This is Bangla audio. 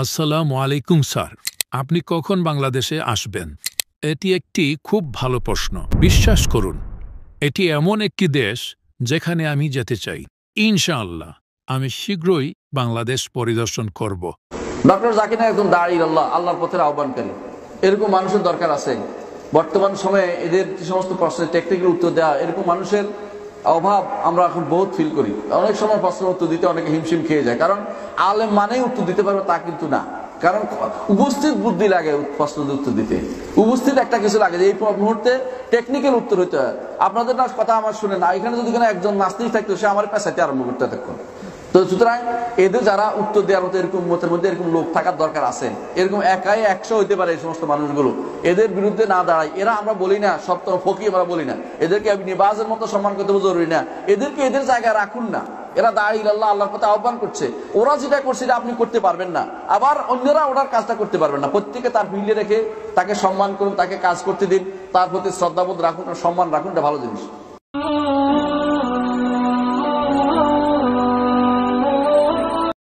আসসালামু আলাইকুম স্যার, আপনি কখন বাংলাদেশে আসবেন? এটি একটি খুব ভালো প্রশ্ন। বিশ্বাস করুন, এটি এমন একটি দেশ যেখানে আমি যেতে চাই। ইনশাআল্লাহ আমি শীঘ্রই বাংলাদেশ পরিদর্শন করব। ডক্টর জাকির নায়েক একজন দাঁড়িয়ে আল্লাহর পথের আহ্বানকারী। এরকম মানুষের দরকার আছে। বর্তমান সময়ে এদের যে সমস্ত প্রশ্নের টেকনিক্যাল উত্তর দেওয়া, এরকম মানুষের অভাব আমরা এখন বহুত ফিল করি। অনেক সময় প্রশ্নের উত্তর দিতে অনেকে হিমশিম খেয়ে যায়, কারণ আলেম মানেই উত্তর দিতে পারবে তা কিন্তু না। কারণ উপস্থিত বুদ্ধি লাগে প্রশ্নের উত্তর দিতে, উপস্থিত একটা কিছু লাগে যে এই মুহূর্তে টেকনিক্যাল উত্তর হইতে হয়। আপনাদের না কথা আমার শুনে না, এখানে যদি একজন নাস্তিক থাকতো সে আমার পেশাতে আরম্ভ করতে থাকতো। তো সুতরাং এদের যারা উত্তর দেওয়ার মতো এরকম মতের মধ্যে এরকম লোক থাকার দরকার আছে। এরকম একাই 100 হইতে পারে এই সমস্ত মানুষগুলো, এদের বিরুদ্ধে না দাঁড়ায়। এরা আমরা বলি না সপ্তম ফকিহ, আমরা বলি না এদেরকে নিবাজের মতো সম্মান করতে জরুরি না, এদেরকে এদের জায়গায় রাখুন না। এরা দাঁড়িয়ে আল্লাহর পথে আহ্বান করছে, ওরা যেটা করছে এটা আপনি করতে পারবেন না, আবার অন্যরা ওনার কাজটা করতে পারবেন না। প্রত্যেকে তার ফিল্ডে রেখে তাকে সম্মান করুন, তাকে কাজ করতে দিন, তার প্রতি শ্রদ্ধাবোধ রাখুন, সম্মান রাখুন, এটা ভালো জিনিস।